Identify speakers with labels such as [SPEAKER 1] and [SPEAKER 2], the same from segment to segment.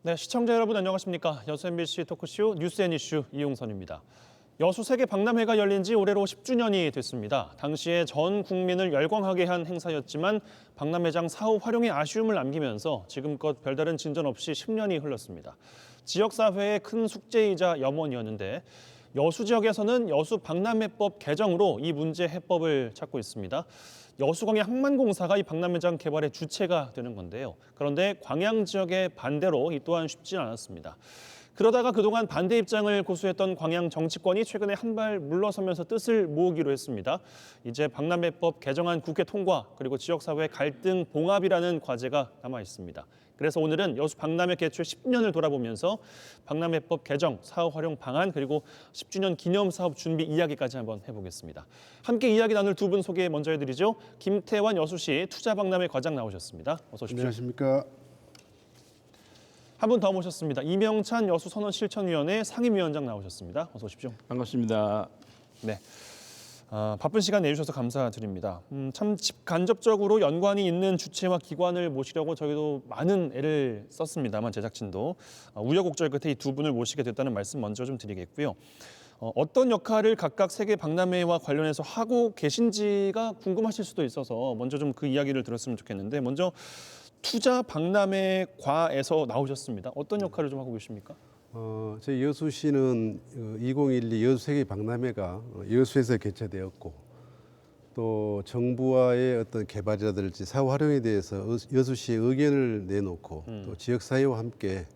[SPEAKER 1] 네, 시청자 여러분 안녕하십니까? 여수 MBC 토크쇼 뉴스 앤 이슈 이용선입니다. 여수 세계 박람회가 열린 지 올해로 10주년이 됐습니다. 당시에 전 국민을 열광하게 한 행사였지만 박람회장 사후 활용에 아쉬움을 남기면서 지금껏 별다른 진전 없이 10년이 흘렀습니다. 지역사회의 큰 숙제이자 염원이었는데 여수 지역에서는 여수 박람회법 개정으로 이 문제 해법을 찾고 있습니다. 여수광양 항만공사가 이 박람회장 개발의 주체가 되는 건데요. 그런데 광양 지역의 반대로 이 또한 쉽지는 않았습니다. 그러다가 그동안 반대 입장을 고수했던 광양 정치권이 최근에 한 발 물러서면서 뜻을 모으기로 했습니다. 이제 박람회법 개정안 국회 통과 그리고 지역사회 갈등 봉합이라는 과제가 남아 있습니다. 그래서 오늘은 여수 박람회 개최 10년을 돌아보면서 박람회법 개정, 사후 활용 방안 그리고 10주년 기념 사업 준비 이야기까지 한번 해보겠습니다. 함께 이야기 나눌 두 분 소개 먼저 해드리죠. 김태환 여수시 투자박람회 과장 나오셨습니다. 어서 오십시오.
[SPEAKER 2] 안녕하십니까.
[SPEAKER 1] 한 분 더 모셨습니다. 이명찬 여수 선언실천위원회 상임위원장 나오셨습니다. 어서 오십시오.
[SPEAKER 3] 반갑습니다.
[SPEAKER 1] 네. 바쁜 시간 내주셔서 감사드립니다. 참 직간접적으로 연관이 있는 주체와 기관을 모시려고 저희도 많은 애를 썼습니다만 제작진도 우여곡절 끝에 이 두 분을 모시게 됐다는 말씀 먼저 좀 드리겠고요. 어떤 역할을 각각 세계 박람회와 관련해서 하고 계신지가 궁금하실 수도 있어서 먼저 좀 그 이야기를 들었으면 좋겠는데 먼저 투자 박람회과에서 나오셨습니다. 어떤 역할을 좀 하고 계십니까?
[SPEAKER 2] 저희 여수시는 2012 여수세계 박람회가 여수에서 개최되었고 또 정부와의 어떤 개발이라든지 사후 활용에 대해서 여수시의 의견을 내놓고 또 지역사회와 함께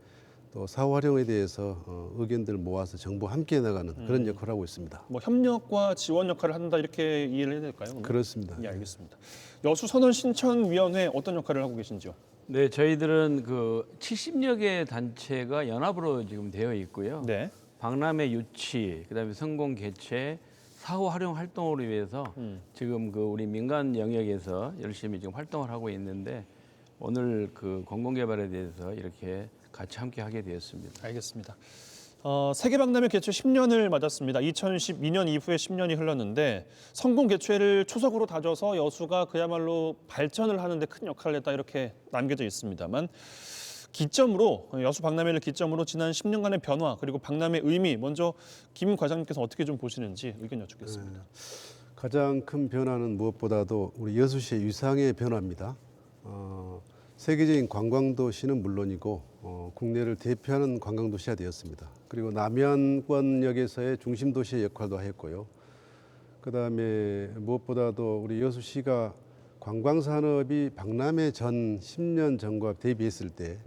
[SPEAKER 2] 또 사후 활용에 대해서 의견들을 모아서 정부와 함께 나가는 그런 역할을 하고 있습니다.
[SPEAKER 1] 뭐 협력과 지원 역할을 한다 이렇게 이해를 해야 될까요? 그러면?
[SPEAKER 2] 그렇습니다.
[SPEAKER 1] 예, 알겠습니다. 여수 선언 신천위원회 어떤 역할을 하고 계신지요?
[SPEAKER 3] 네, 저희들은 그 70여 개 단체가 연합으로 지금 되어 있고요.
[SPEAKER 1] 네.
[SPEAKER 3] 박람회 유치, 그다음에 성공 개최, 사후 활용 활동을 위해서 지금 그 우리 민간 영역에서 열심히 지금 활동을 하고 있는데 오늘 그 공공개발에 대해서 이렇게 같이 함께 하게 되었습니다.
[SPEAKER 1] 알겠습니다. 세계 박람회 개최 10년을 맞았습니다. 2012년 이후에 10년이 흘렀는데 성공 개최를 초석으로 다져서 여수가 그야말로 발전을 하는 데 큰 역할을 했다 이렇게 남겨져 있습니다만 기점으로 여수 박람회를 기점으로 지난 10년간의 변화 그리고 박람회 의미 먼저 김 과장님께서 어떻게 좀 보시는지 의견 여쭙겠습니다.
[SPEAKER 2] 가장 큰 변화는 무엇보다도 우리 여수시의 위상의 변화입니다. 세계적인 관광도시는 물론이고 국내를 대표하는 관광도시가 되었습니다. 그리고 남해안권역에서의 중심도시의 역할도 했고요. 그다음에 무엇보다도 우리 여수시가 관광산업이 박람회 전 10년 전과 대비했을 때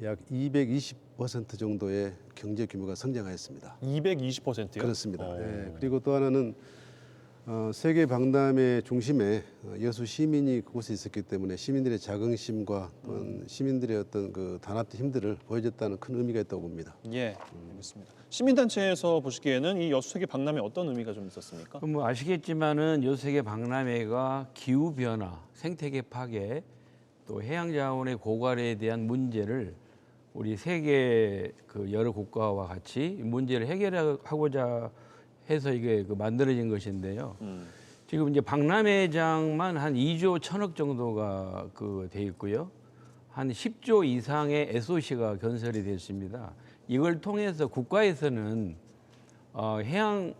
[SPEAKER 2] 약 220% 정도의 경제 규모가 성장하였습니다.
[SPEAKER 1] 220%요?
[SPEAKER 2] 그렇습니다. 예. 그리고 또 하나는 세계 박람회 중심에 여수 시민이 그곳에 있었기 때문에 시민들의 자긍심과 또한 시민들의 어떤 그 단합된 힘들을 보여줬다는 큰 의미가 있다고 봅니다.
[SPEAKER 1] 예, 알겠습니다. 시민단체에서 보시기에는 이 여수 세계 박람회 어떤 의미가 좀 있었습니까?
[SPEAKER 3] 그럼 뭐 아시겠지만은 여수세계 박람회가 기후 변화, 생태계 파괴, 또 해양 자원의 고갈에 대한 문제를 우리 세계 그 여러 국가와 같이 문제를 해결하고자 해서 이게 그 만들어진 것인데요. 지금 이제 박람회장만 한 2조 1천억 정도가 그 돼 있고요. 한 10조 이상의 SOC가 건설이 됐습니다. 이걸 통해서 국가에서는 해양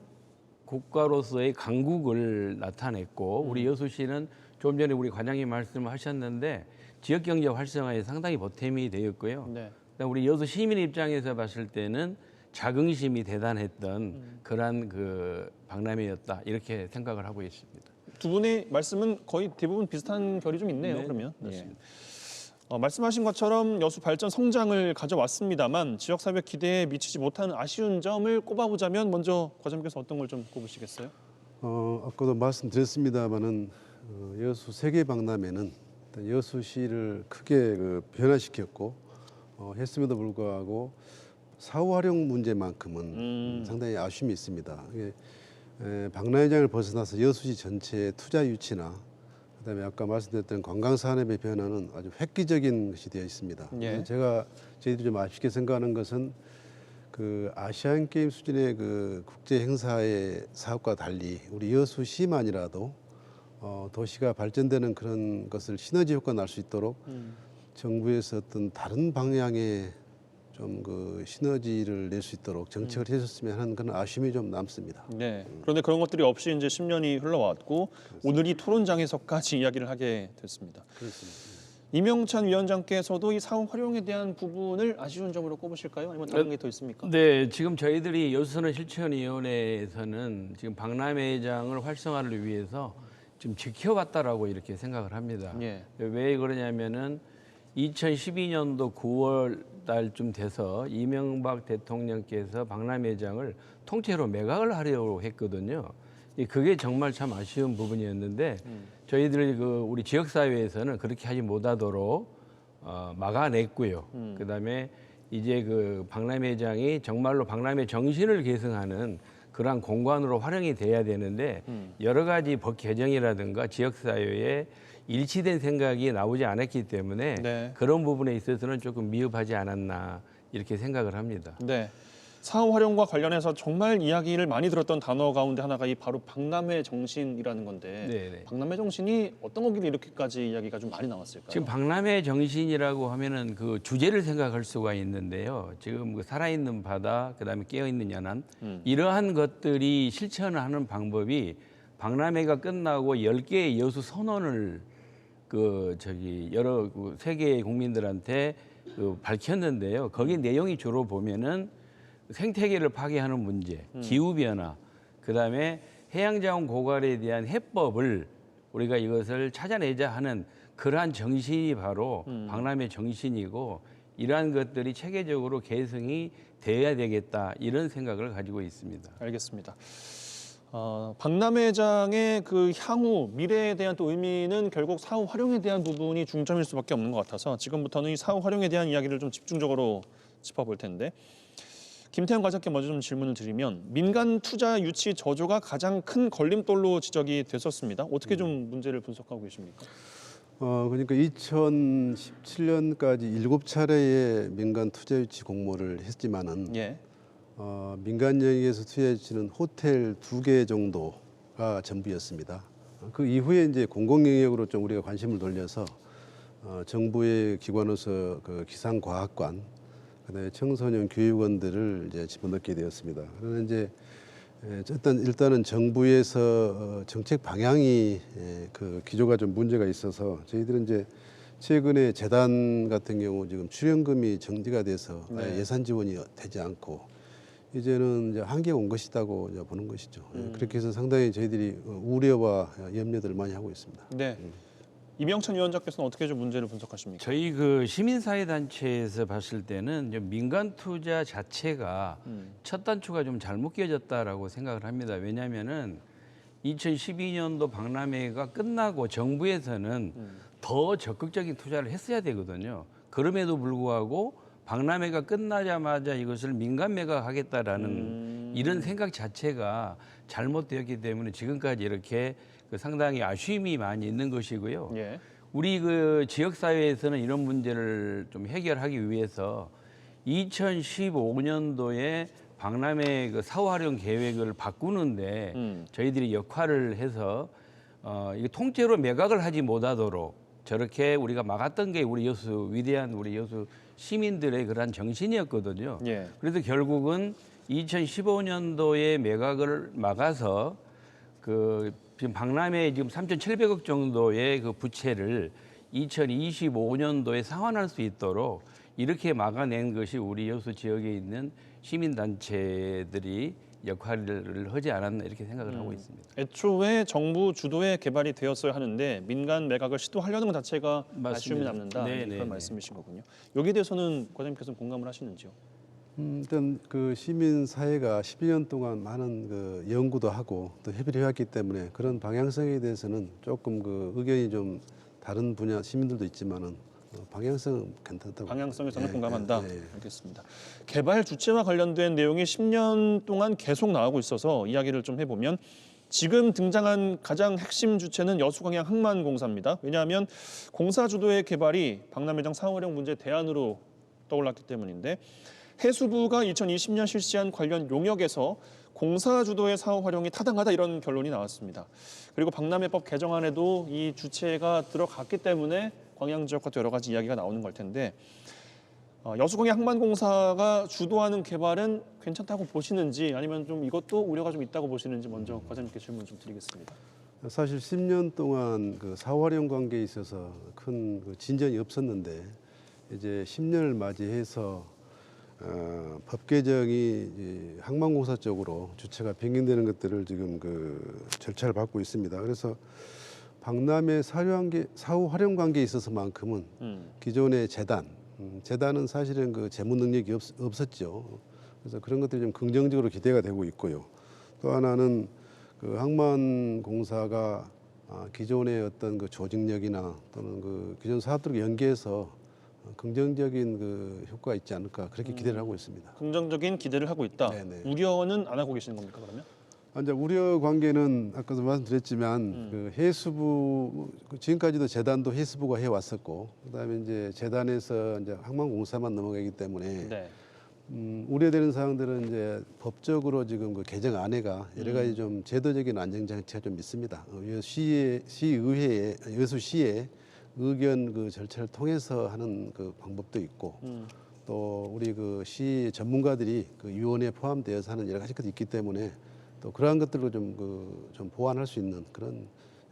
[SPEAKER 3] 국가로서의 강국을 나타냈고 우리 여수시는 좀 전에 우리 과장님 말씀하셨는데 지역 경제 활성화에 상당히 보탬이 되었고요.
[SPEAKER 1] 네.
[SPEAKER 3] 우리 여수 시민 입장에서 봤을 때는 자긍심이 대단했던 그러한 그 박람회였다 이렇게 생각을 하고 있습니다.
[SPEAKER 1] 두 분의 말씀은 거의 대부분 비슷한 결이 좀 있네요.
[SPEAKER 3] 네,
[SPEAKER 1] 그러면
[SPEAKER 3] 맞습니다.
[SPEAKER 1] 말씀하신 것처럼 여수 발전 성장을 가져왔습니다만 지역사회 기대에 미치지 못하는 아쉬운 점을 꼽아보자면 먼저 과장님께서 어떤 걸 좀 꼽으시겠어요?
[SPEAKER 2] 아까도 말씀드렸습니다마는 여수 세계 박람회는 여수시를 크게 그 변화시켰고 했음에도 불구하고 사후 활용 문제만큼은 상당히 아쉬움이 있습니다. 박람회장을 벗어나서 여수시 전체의 투자 유치나 그다음에 아까 말씀드렸던 관광 산업의 변화는 아주 획기적인 것이 되어 있습니다.
[SPEAKER 1] 예.
[SPEAKER 2] 저희들이 좀 아쉽게 생각하는 것은 그 아시안 게임 수준의 그 국제 행사의 사업과 달리 우리 여수시만이라도 도시가 발전되는 그런 것을 시너지 효과 날 수 있도록 정부에서 어떤 다른 방향의 좀 그 시너지를 낼 수 있도록 정책을 해줬으면 하는 그런 아쉬움이 좀 남습니다.
[SPEAKER 1] 네. 그런데 그런 것들이 없이 이제 10년이 흘러왔고 오늘 이 토론장에서까지 이야기를 하게 됐습니다.
[SPEAKER 2] 그렇습니다.
[SPEAKER 1] 이명찬 위원장께서도 이 사후 활용에 대한 부분을 아쉬운 점으로 꼽으실까요? 아니면 다른 게 더 있습니까?
[SPEAKER 3] 네, 지금 저희들이 여수선언 실천위원회에서는 지금 박람회장을 활성화를 위해서 좀 지켜봤다라고 이렇게 생각을 합니다.
[SPEAKER 1] 예.
[SPEAKER 3] 왜 그러냐면은 2012년도 9월 달쯤 돼서 이명박 대통령께서 박람회장을 통째로 매각을 하려고 했거든요. 그게 정말 참 아쉬운 부분이었는데 저희들이 우리 지역 사회에서는 그렇게 하지 못하도록 막아냈고요. 그다음에 이제 그 박람회장이 정말로 박람회 정신을 계승하는 그러한 공간으로 활용이 돼야 되는데 여러 가지 법 개정이라든가 지역 사회에 일치된 생각이 나오지 않았기 때문에
[SPEAKER 1] 네.
[SPEAKER 3] 그런 부분에 있어서는 조금 미흡하지 않았나 이렇게 생각을 합니다.
[SPEAKER 1] 네. 사후 활용과 관련해서 정말 이야기를 많이 들었던 단어 가운데 하나가 이 바로 박람회 정신이라는 건데
[SPEAKER 3] 네네.
[SPEAKER 1] 박람회 정신이 어떤 거길래 이렇게까지 이야기가 좀 많이 나왔을까요?
[SPEAKER 3] 지금 박람회 정신이라고 하면은 그 주제를 생각할 수가 있는데요. 지금 그 살아있는 바다, 그다음에 깨어있는 연안 이러한 것들이 실천을 하는 방법이 박람회가 끝나고 10개의 여수 선언을 여러 세계 국민들한테 밝혔는데요. 거기 내용이 주로 보면은 생태계를 파괴하는 문제, 기후 변화, 그다음에 해양자원 고갈에 대한 해법을 우리가 이것을 찾아내자 하는 그러한 정신이 바로 박람회 정신이고 이러한 것들이 체계적으로 계승이 돼야 되겠다 이런 생각을 가지고 있습니다.
[SPEAKER 1] 알겠습니다. 박람회장의 그 향후 미래에 대한 또 의미는 결국 사후 활용에 대한 부분이 중점일 수밖에 없는 것 같아서 지금부터는 이 사후 활용에 대한 이야기를 좀 집중적으로 짚어볼 텐데 김태형 과장께 먼저 좀 질문을 드리면 민간 투자 유치 저조가 가장 큰 걸림돌로 지적이 됐었습니다. 어떻게 좀 문제를 분석하고 계십니까?
[SPEAKER 2] 그러니까 2017년까지 7차례의 민간 투자 유치 공모를 했지만은
[SPEAKER 1] 예.
[SPEAKER 2] 민간 영역에서 투자 유치는 호텔 2개 정도가 전부였습니다. 그 이후에 이제 공공 영역으로 좀 우리가 관심을 돌려서 정부의 기관으로서 그 기상과학관, 그다음에 청소년 교육원들을 이제 집어넣게 되었습니다. 그러나 이제 일단은 정부에서 정책 방향이 그 기조가 좀 문제가 있어서 저희들은 이제 최근에 재단 같은 경우 지금 출연금이 정지가 돼서
[SPEAKER 1] 네.
[SPEAKER 2] 예산 지원이 되지 않고 이제는 이제 한계가 온 것이다고 이제 보는 것이죠. 그렇게 해서 상당히 저희들이 우려와 염려들을 많이 하고 있습니다.
[SPEAKER 1] 네. 이명찬 위원장께서는 어떻게 좀 문제를 분석하십니까?
[SPEAKER 3] 저희 그 시민사회 단체에서 봤을 때는 이제 민간 투자 자체가 첫 단추가 좀 잘못 끼어졌다라고 생각을 합니다. 왜냐하면은 2012년도 박람회가 끝나고 정부에서는 더 적극적인 투자를 했어야 되거든요. 그럼에도 불구하고 박람회가 끝나자마자 이것을 민간 매각하겠다라는 이런 생각 자체가 잘못되었기 때문에 지금까지 이렇게 상당히 아쉬움이 많이 있는 것이고요.
[SPEAKER 1] 예.
[SPEAKER 3] 우리 그 지역 사회에서는 이런 문제를 좀 해결하기 위해서 2015년도에 박람회 그 사후 활용 계획을 바꾸는데 저희들이 역할을 해서 이게 통째로 매각을 하지 못하도록 저렇게 우리가 막았던 게 우리 여수 위대한 우리 여수 시민들의 그러한 정신이었거든요.
[SPEAKER 1] 예.
[SPEAKER 3] 그래서 결국은 2015년도에 매각을 막아서 지금 박람회 지금 3,700억 정도의 그 부채를 2025년도에 상환할 수 있도록 이렇게 막아낸 것이 우리 여수 지역에 있는 시민단체들이 역할을 하지 않았나 이렇게 생각을 하고 있습니다.
[SPEAKER 1] 애초에 정부 주도의 개발이 되었어야 하는데 민간 매각을 시도하려는 것 자체가
[SPEAKER 3] 맞습니다.
[SPEAKER 1] 아쉬움이 남는다
[SPEAKER 3] 네,
[SPEAKER 1] 그런
[SPEAKER 3] 네,
[SPEAKER 1] 말씀이신 거군요. 여기에 대해서는 과장님께서 공감을 하시는지요?
[SPEAKER 2] 일단 그 시민 사회가 12년 동안 많은 그 연구도 하고 또 협의를 해왔기 때문에 그런 방향성에 대해서는 조금 그 의견이 좀 다른 분야 시민들도 있지만은 방향성은 괜찮다고.
[SPEAKER 1] 방향성에서는
[SPEAKER 2] 예,
[SPEAKER 1] 공감한다.
[SPEAKER 2] 예, 예.
[SPEAKER 1] 알겠습니다. 개발 주체와 관련된 내용이 10년 동안 계속 나오고 있어서 이야기를 좀 해보면 지금 등장한 가장 핵심 주체는 여수광양 항만공사입니다. 왜냐하면 공사 주도의 개발이 박람회장 사후 활용 문제 대안으로 떠올랐기 때문인데 해수부가 2020년 실시한 관련 용역에서 공사 주도의 사후 활용이 타당하다 이런 결론이 나왔습니다. 그리고 박람회법 개정안에도 이 주체가 들어갔기 때문에 광양 지역과 또 여러 가지 이야기가 나오는 걸 텐데 여수광해 항만공사가 주도하는 개발은 괜찮다고 보시는지 아니면 좀 이것도 우려가 좀 있다고 보시는지 먼저 과장님께 질문 좀 드리겠습니다.
[SPEAKER 2] 사실 10년 동안 그 사활용 관계에 있어서 큰 그 진전이 없었는데 이제 10년을 맞이해서 법 개정이 이제 항만공사 쪽으로 주체가 변경되는 것들을 지금 그 절차를 밟고 있습니다. 그래서 박람회 사후 활용 관계에 있어서만큼은 기존의 재단은 사실은 그 재무 능력이 없었죠. 그래서 그런 것들이 좀 긍정적으로 기대가 되고 있고요. 또 하나는 그 항만공사가 기존의 어떤 그 조직력이나 또는 그 기존 사업들과 연계해서 긍정적인 그 효과가 있지 않을까 그렇게 기대를 하고 있습니다.
[SPEAKER 1] 긍정적인 기대를 하고 있다.
[SPEAKER 2] 네네.
[SPEAKER 1] 우려는 안 하고 계시는 겁니까 그러면?
[SPEAKER 2] 이제 우려 관계는 아까도 말씀드렸지만 그 해수부 지금까지도 재단도 해수부가 해 왔었고 그다음에 이제 재단에서 이제 항만공사만 넘어가기 때문에
[SPEAKER 1] 네.
[SPEAKER 2] 우려되는 사항들은 이제 법적으로 지금 그 개정 안에가 여러 가지 좀 제도적인 안정 장치가 좀 있습니다. 시의회에 여수시의 의견 그 절차를 통해서 하는 그 방법도 있고 또 우리 그 시 전문가들이 그 위원회에 포함되어서 하는 여러 가지 것도 있기 때문에 또 그러한 것들로 좀 보완할 수 있는 그런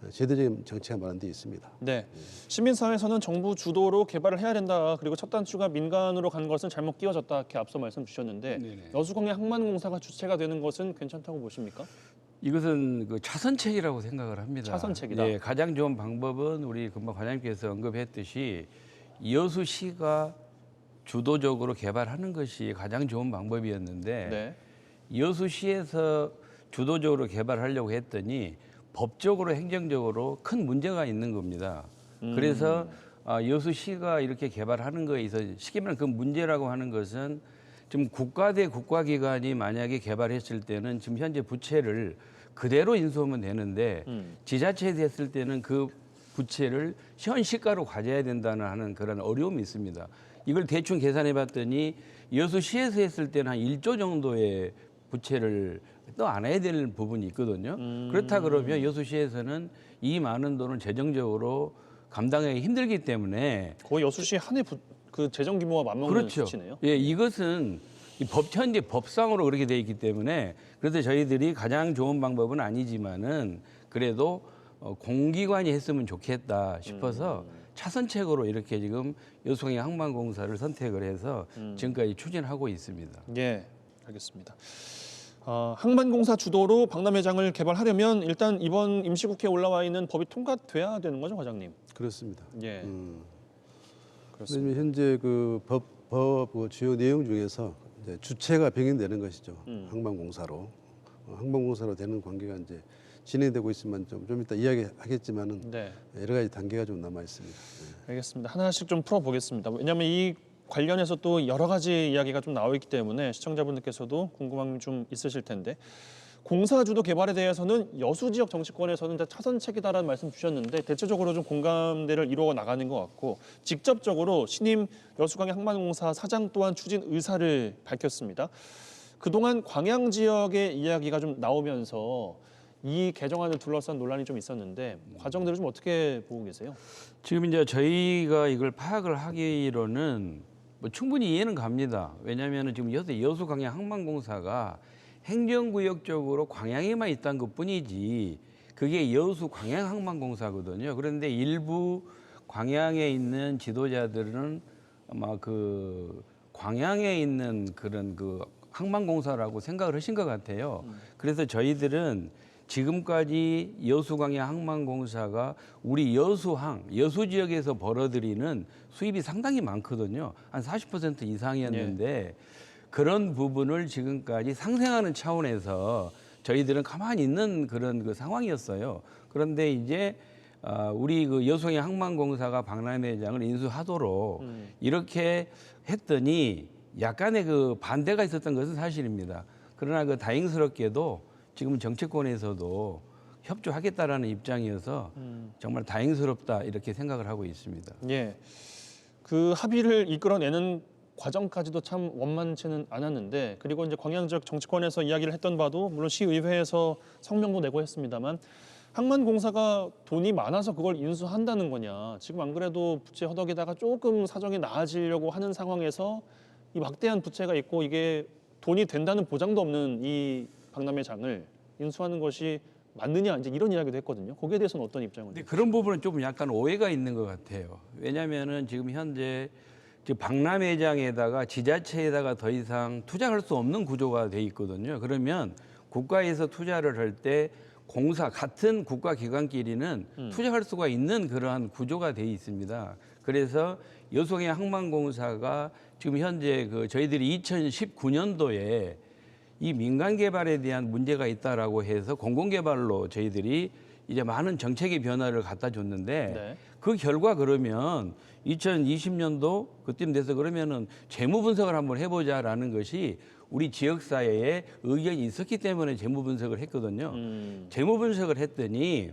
[SPEAKER 2] 제도적인 정치가 마련되어 있습니다.
[SPEAKER 1] 네. 시민사회에서는 정부 주도로 개발을 해야 된다. 그리고 첫 단추가 민간으로 간 것은 잘못 끼워졌다. 이렇게 앞서 말씀 주셨는데
[SPEAKER 3] 네네.
[SPEAKER 1] 여수광해 항만공사가 주체가 되는 것은 괜찮다고 보십니까?
[SPEAKER 3] 이것은 그 차선책이라고 생각을 합니다.
[SPEAKER 1] 차선책이다.
[SPEAKER 3] 예, 가장 좋은 방법은 우리 금방 과장님께서 언급했듯이 여수시가 주도적으로 개발하는 것이 가장 좋은 방법이었는데
[SPEAKER 1] 네.
[SPEAKER 3] 여수시에서 주도적으로 개발하려고 했더니 법적으로 행정적으로 큰 문제가 있는 겁니다. 그래서 여수시가 이렇게 개발하는 거에 있어서 쉽게 말하면 그 문제라고 하는 것은 지금 국가 대 국가기관이 만약에 개발했을 때는 지금 현재 부채를 그대로 인수하면 되는데 지자체에 됐을 때는 그 부채를 현시가로 가져야 된다는 하는 그런 어려움이 있습니다. 이걸 대충 계산해 봤더니 여수시에서 했을 때는 한 1조 정도의 부채를 또 안아야 될 부분이 있거든요. 그렇다 그러면 여수시에서는 이 많은 돈을 재정적으로 감당하기 힘들기 때문에
[SPEAKER 1] 거의 여수시 한 해 그 재정 규모와 맞먹는
[SPEAKER 3] 그렇죠.
[SPEAKER 1] 수치네요.
[SPEAKER 3] 예, 이것은 현재 법상으로 그렇게 돼 있기 때문에 그래서 저희들이 가장 좋은 방법은 아니지만은 그래도 공기관이 했으면 좋겠다 싶어서 차선책으로 이렇게 지금 여수광해 항만공사를 선택을 해서 지금까지 추진하고 있습니다.
[SPEAKER 1] 예, 알겠습니다. 항만공사 주도로 박람회장을 개발하려면 일단 이번 임시국회에 올라와 있는 법이 통과돼야 되는 거죠, 과장님?
[SPEAKER 2] 그렇습니다.
[SPEAKER 1] 예.
[SPEAKER 2] 그렇습니다. 왜냐면 현재 그 법 주요 내용 중에서 이제 주체가 변경되는 것이죠. 항만공사로 항만공사로 되는 관계가 이제 진행되고 있으면 좀 이따 이야기하겠지만은
[SPEAKER 1] 네.
[SPEAKER 2] 여러 가지 단계가 좀 남아 있습니다.
[SPEAKER 1] 알겠습니다. 하나씩 좀 풀어보겠습니다. 왜냐하면 이 관련해서 또 여러 가지 이야기가 좀 나와 있기 때문에 시청자분들께서도 궁금한 점 좀 있으실 텐데 공사 주도 개발에 대해서는 여수 지역 정치권에서는 다 차선책이다라는 말씀 주셨는데 대체적으로 좀 공감대를 이루어 나가는 것 같고 직접적으로 신임 여수광해 항만공사 사장 또한 추진 의사를 밝혔습니다. 그동안 광양 지역의 이야기가 좀 나오면서 이 개정안을 둘러싼 논란이 좀 있었는데 과정들을 좀 어떻게 보고 계세요?
[SPEAKER 3] 지금 이제 저희가 이걸 파악을 하기로는 뭐 충분히 이해는 갑니다. 왜냐하면 지금 여수광해 항만공사가 행정구역적으로 광양에만 있다는 것뿐이지 그게 여수 광양 항만공사거든요. 그런데 일부 광양에 있는 지도자들은 아마 그 광양에 있는 그런 그 항만공사라고 생각을 하신 것 같아요. 그래서 저희들은 지금까지 여수광해 항만공사가 우리 여수 지역에서 벌어들이는 수입이 상당히 많거든요. 한 40% 이상이었는데 그런 부분을 지금까지 상생하는 차원에서 저희들은 가만히 있는 그런 그 상황이었어요. 그런데 이제 우리 그 여수광해 항만공사가 박람회장을 인수하도록 이렇게 했더니 약간의 그 반대가 있었던 것은 사실입니다. 그러나 그 다행스럽게도 지금 정치권에서도 협조하겠다라는 입장이어서 정말 다행스럽다 이렇게 생각을 하고 있습니다.
[SPEAKER 1] 예, 그 합의를 이끌어내는 과정까지도 참 원만치는 않았는데 그리고 이제 광양 지역 정치권에서 이야기를 했던 바도 물론 시의회에서 성명도 내고 했습니다만 항만공사가 돈이 많아서 그걸 인수한다는 거냐. 지금 안 그래도 부채 허덕이다가 조금 사정이 나아지려고 하는 상황에서 이 막대한 부채가 있고 이게 돈이 된다는 보장도 없는 이 박람회장을 인수하는 것이 맞느냐 이제 이런 이야기도 했거든요. 거기에 대해서는 어떤 입장을?
[SPEAKER 3] 근데 그런 부분은 좀 약간 오해가 있는 것 같아요. 왜냐하면은 지금 현재 박람회장에다가 지자체에다가 더 이상 투자할 수 없는 구조가 돼 있거든요. 그러면 국가에서 투자를 할 때 공사 같은 국가기관끼리는 투자할 수가 있는 그러한 구조가 돼 있습니다. 그래서 여수광양 항만공사가 지금 현재 저희들이 2019년도에 이 민간 개발에 대한 문제가 있다라고 해서 공공개발로 저희들이 이제 많은 정책의 변화를 갖다 줬는데
[SPEAKER 1] 네.
[SPEAKER 3] 그 결과 그러면 2020년도 그쯤 돼서 그러면은 재무 분석을 한번 해보자라는 것이 우리 지역사회에 의견이 있었기 때문에 재무 분석을 했거든요. 재무 분석을 했더니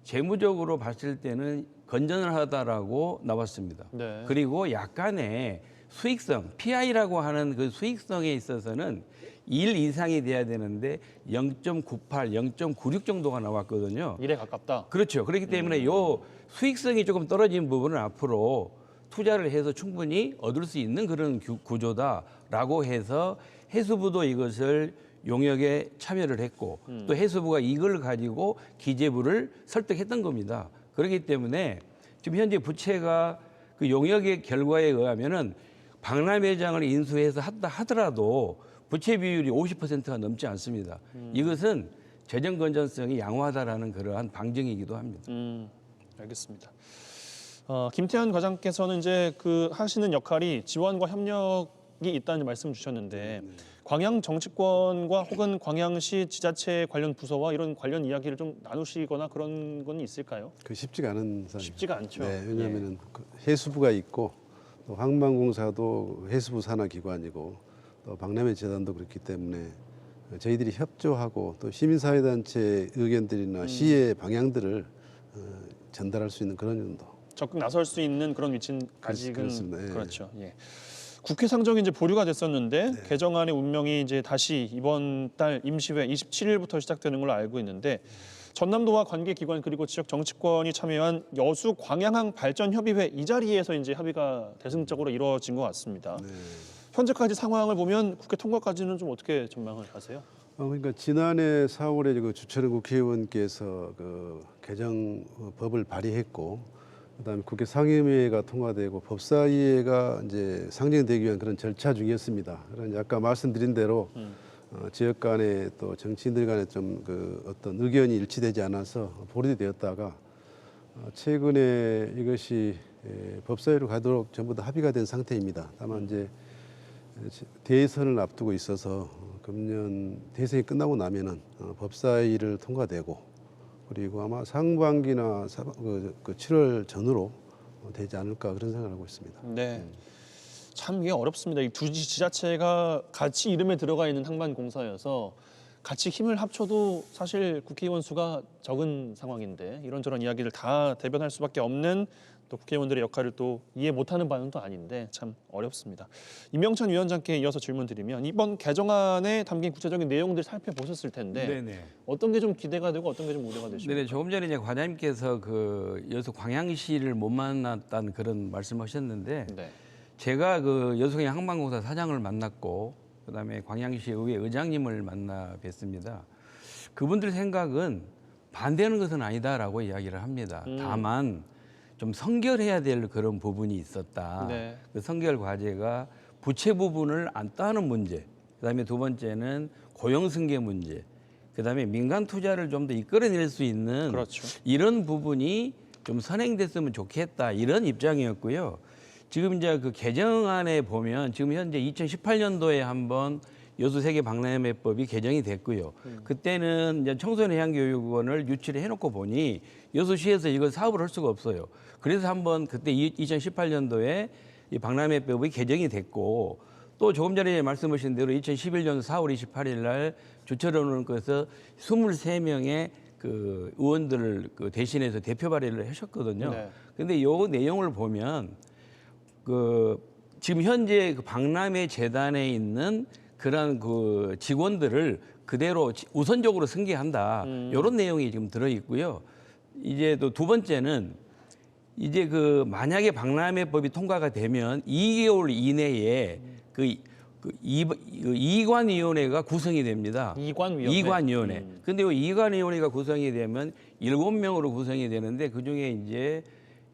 [SPEAKER 3] 재무적으로 봤을 때는 건전하다라고 나왔습니다.
[SPEAKER 1] 네.
[SPEAKER 3] 그리고 약간의 수익성, PI라고 하는 그 수익성에 있어서는 1 이상이 돼야 되는데 0.98, 0.96 정도가 나왔거든요.
[SPEAKER 1] 일에 가깝다.
[SPEAKER 3] 그렇죠. 그렇기 때문에 요 수익성이 조금 떨어진 부분을 앞으로 투자를 해서 충분히 얻을 수 있는 그런 구조다라고 해서 해수부도 이것을 용역에 참여를 했고 또 해수부가 이걸 가지고 기재부를 설득했던 겁니다. 그렇기 때문에 지금 현재 부채가 그 용역의 결과에 의하면은 박람회장을 인수해서 한다 하더라도 부채 비율이 50%가 넘지 않습니다. 이것은 재정 건전성이 양호하다라는 그러한 방증이기도 합니다.
[SPEAKER 1] 알겠습니다. 김태환 과장께서는 이제 그 하시는 역할이 지원과 협력이 있다는 말씀 주셨는데 광양 정치권과 혹은 광양시 지자체 관련 부서와 이런 관련 이야기를 좀 나누시거나 그런 건 있을까요?
[SPEAKER 2] 그 쉽지가 않은 사안이죠.
[SPEAKER 1] 쉽지가 않죠.
[SPEAKER 2] 네, 왜냐하면은 그 해수부가 있고 또 항만공사도 해수부 산하 기관이고 또 박람회 재단도 그렇기 때문에 저희들이 협조하고 또 시민사회단체 의견들이나 시의 방향들을 전달할 수 있는 그런 정도.
[SPEAKER 1] 적극 나설 수 있는 그런 위치는 아직은
[SPEAKER 2] 그렇습니다. 예.
[SPEAKER 1] 그렇죠. 예. 국회 상정이 이제 보류가 됐었는데 개정안의 운명이 이제 다시 이번 달 임시회 27일부터 시작되는 걸로 알고 있는데 전남도와 관계기관 그리고 지역 정치권이 참여한 여수 광양항 발전협의회 이 자리에서 이제 합의가 대승적으로 이루어진 것 같습니다. 현재까지 상황을 보면 국회 통과까지는 좀 어떻게 전망을 하세요?
[SPEAKER 2] 그러니까 지난해 4월에 그 주철은 국회의원께서 그 개정법을 발의했고, 그다음에 국회 상임위가 통과되고 법사위가 이제 상정되기 위한 그런 절차 중이었습니다. 그런 아까 말씀드린 대로 지역 간에 또 정치인들 간에 좀 그 어떤 의견이 일치되지 않아서 보류되었다가 최근에 이것이 법사위로 가도록 전부 다 합의가 된 상태입니다. 다만 이제 대선을 앞두고 있어서 금년 대선이 끝나고 나면은 법사위를 통과되고 그리고 아마 상반기나 7월 전으로 되지 않을까 그런 생각을 하고 있습니다.
[SPEAKER 1] 네. 참 이게 어렵습니다. 이 두 지자체가 같이 이름에 들어가 있는 항만공사여서 같이 힘을 합쳐도 사실 국회의원 수가 적은 상황인데 이런저런 이야기를 다 대변할 수밖에 없는 또 국회의원들의 역할을 또 이해 못하는 바는 또 아닌데 참 어렵습니다. 임명찬 위원장께 이어서 질문 드리면 이번 개정안에 담긴 구체적인 내용들 살펴보셨을 텐데
[SPEAKER 3] 네네.
[SPEAKER 1] 어떤 게 좀 기대가 되고 어떤 게 좀 우려가 되십니까?
[SPEAKER 3] 네네. 조금 전에 이제 과장님께서 그 여수 광양시를 못 만났다는 그런 말씀하셨는데
[SPEAKER 1] 네.
[SPEAKER 3] 제가 그 여수광양 항만공사 사장을 만났고 그다음에 광양시 의회 의장님을 만나 뵀습니다. 그분들 생각은 반대하는 것은 아니다라고 이야기를 합니다. 다만 좀 선결해야 될 그런 부분이 있었다.
[SPEAKER 1] 네.
[SPEAKER 3] 그 선결 과제가 부채 부분을 안 따는 문제. 그다음에 두 번째는 고용 승계 문제. 그다음에 민간 투자를 좀 더 이끌어낼 수 있는
[SPEAKER 1] 그렇죠.
[SPEAKER 3] 이런 부분이 좀 선행됐으면 좋겠다. 이런 입장이었고요. 지금 이제 그 개정안에 보면 지금 현재 2018년도에 한번 여수 세계 박람회법이 개정이 됐고요. 그때는 이제 청소년해양교육원을 유치를 해놓고 보니 여수시에서 이걸 사업을 할 수가 없어요. 그래서 한번 그때 2018년도에 이 박람회법이 개정이 됐고 또 조금 전에 말씀하신 대로 2011년 4월 28일 날 주철원원께서 23명의 그 의원들을 그 대신해서 대표 발의를 하셨거든요.
[SPEAKER 1] 네.
[SPEAKER 3] 근데 요 내용을 보면 그 지금 현재 그 박람회 재단에 있는 그런 그 직원들을 그대로 우선적으로 승계한다. 이런 내용이 지금 들어 있고요. 이제 또 두 번째는 이제 그 만약에 박람회법이 통과가 되면 2개월 이내에 그 이관위원회가 구성이 됩니다.
[SPEAKER 1] 이관위원회.
[SPEAKER 3] 이관위원회. 근데 이 이관위원회가 구성이 되면 7명으로 구성이 되는데 그중에 이제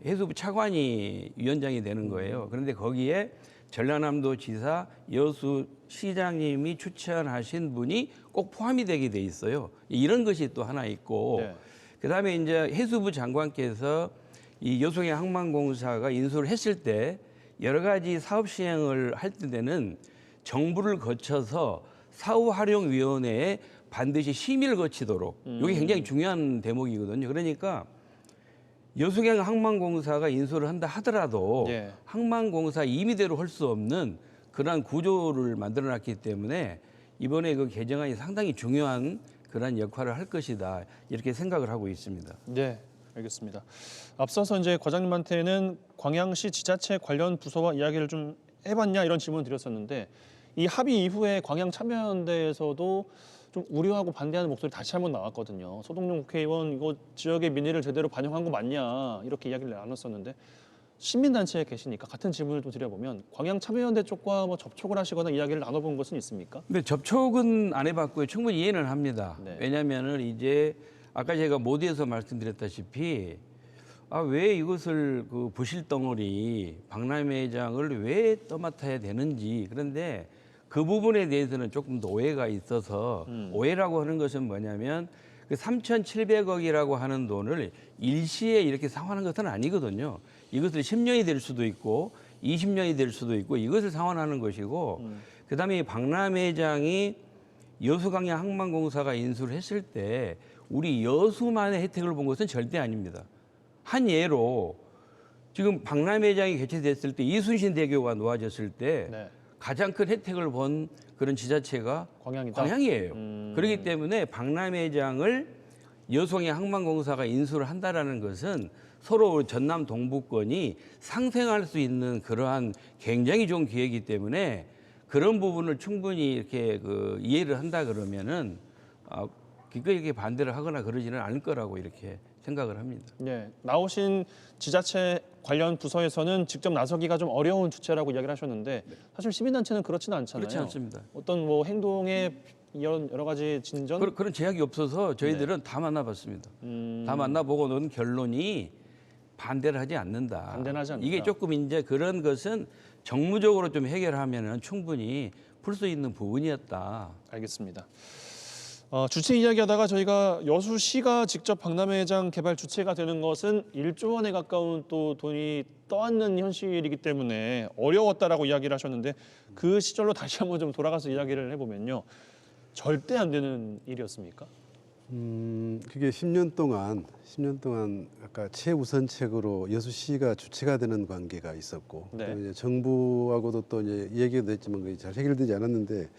[SPEAKER 3] 해수부 차관이 위원장이 되는 거예요. 그런데 거기에 전라남도 지사 여수 시장님이 추천하신 분이 꼭 포함이 되게 돼 있어요. 이런 것이 또 하나 있고
[SPEAKER 1] 네.
[SPEAKER 3] 그다음에 이제 해수부 장관께서 이 여수행 항만공사가 인수를 했을 때 여러 가지 사업 시행을 할 때는 정부를 거쳐서 사후활용위원회에 반드시 심의를 거치도록 이게 굉장히 중요한 대목이거든요. 그러니까 여수행 항만공사가 인수를 한다 하더라도
[SPEAKER 1] 예.
[SPEAKER 3] 항만공사 임의대로 할 수 없는 그러한 구조를 만들어놨기 때문에 이번에 그 개정안이 상당히 중요한 그러한 역할을 할 것이다 이렇게 생각을 하고 있습니다.
[SPEAKER 1] 네, 알겠습니다. 앞서서 이제 과장님한테는 광양시 지자체 관련 부서와 이야기를 좀 해봤냐 이런 질문을 드렸었는데 이 합의 이후에 광양 참여연대에서도 좀 우려하고 반대하는 목소리 다시 한번 나왔거든요. 소동룡 국회의원 이거 지역의 민의를 제대로 반영한 거 맞냐 이렇게 이야기를 나눴었는데 시민단체에 계시니까 같은 질문을 또 드려보면 광양 참여연대 쪽과 뭐 접촉을 하시거나 이야기를 나눠본 것은 있습니까?
[SPEAKER 3] 근데 접촉은 안 해봤고요. 충분히 이해는 합니다.
[SPEAKER 1] 네.
[SPEAKER 3] 왜냐하면은 이제 아까 제가 모두에서 말씀드렸다시피 왜 이것을 그 부실 덩어리 박람회장을 왜 떠맡아야 되는지 그런데 그 부분에 대해서는 조금 더 오해가 있어서 오해라고 하는 것은 뭐냐면 그 3,700억이라고 하는 돈을 일시에 이렇게 상환한 것은 아니거든요. 이것을 10년이 될 수도 있고 20년이 될 수도 있고 이것을 상환하는 것이고 그다음에 이 박람회장이 여수광양 항만공사가 인수를 했을 때 우리 여수만의 혜택을 본 것은 절대 아닙니다. 한 예로 지금 박람회장이 개최됐을 때 이순신 대교가 놓아졌을 때
[SPEAKER 1] 네.
[SPEAKER 3] 가장 큰 혜택을 본 그런 지자체가
[SPEAKER 1] 광양이다.
[SPEAKER 3] 광양이에요. 그렇기 때문에 박람회장을 여수광양 항만공사가 인수를 한다라는 것은 서로 전남 동부권이 상생할 수 있는 그러한 굉장히 좋은 기회이기 때문에 그런 부분을 충분히 이렇게 그 이해를 한다 그러면은 기꺼이 이렇게 반대를 하거나 그러지는 않을 거라고 이렇게 생각을 합니다.
[SPEAKER 1] 네, 나오신 지자체 관련 부서에서는 직접 나서기가 좀 어려운 주체라고 이야기를 하셨는데 사실 시민단체는 그렇지는 않잖아요.
[SPEAKER 3] 그렇지 않습니다.
[SPEAKER 1] 어떤 뭐 행동에 이런 여러 가지 진전
[SPEAKER 3] 그런 제약이 없어서 저희들은 다 만나봤습니다. 다 만나보고는 결론이 반대를 하지 않는다.
[SPEAKER 1] 반대는 하지 않는다.
[SPEAKER 3] 이게 조금 이제 그런 것은 정무적으로 좀 해결하면은 충분히 풀 수 있는 부분이었다.
[SPEAKER 1] 알겠습니다. 주체 이야기하다가 저희가 여수시가 직접 박람회장 개발 주체가 되는 것은 1조 원에 가까운 또 돈이 떠안는 현실이기 때문에 어려웠다라고 이야기를 하셨는데 그 시절로 다시 한번 좀 돌아가서 이야기를 해보면요. 절대 안 되는 일이었습니까?
[SPEAKER 2] 그게 10년 동안 아까 최우선책으로 여수시가 주체가 되는 관계가 있었고
[SPEAKER 1] 네.
[SPEAKER 2] 또 이제 정부하고도 또 이제 얘기가 됐지만 그게 잘 해결되지 않았는데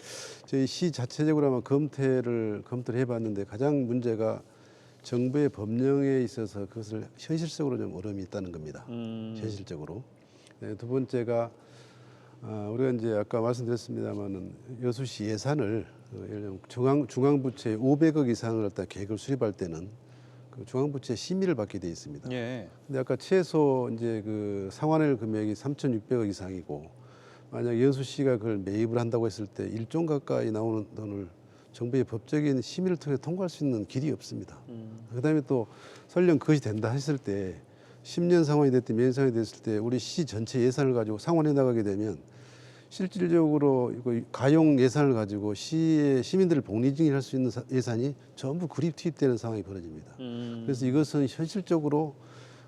[SPEAKER 2] 저희 시 자체적으로 아마 검토를 해봤는데 가장 문제가 정부의 법령에 있어서 그것을 현실적으로 좀 어려움이 있다는 겁니다. 현실적으로. 네, 두 번째가 우리가 이제 아까 말씀드렸습니다만은 여수시 예산을 예를 들면 중앙부처에 500억 이상을 갖다 계획을 수립할 때는 그 중앙부처의 심의를 받게 돼 있습니다.
[SPEAKER 1] 예.
[SPEAKER 2] 근데 아까 최소 이제 그 상환할 금액이 3,600억 이상이고 만약 여수시가 그걸 매입을 한다고 했을 때 1조 가까이 나오는 돈을 정부의 법적인 심의를 통해 통과할 수 있는 길이 없습니다. 그다음에 또 설령 그것이 된다 했을 때 10년 상환이 됐든 몇 년 상환이 됐을 때 우리 시 전체 예산을 가지고 상환해 나가게 되면 실질적으로 이거 가용 예산을 가지고 시의 시민들을 복리증진할 수 있는 예산이 전부 구립 투입되는 상황이 벌어집니다. 그래서 이것은 현실적으로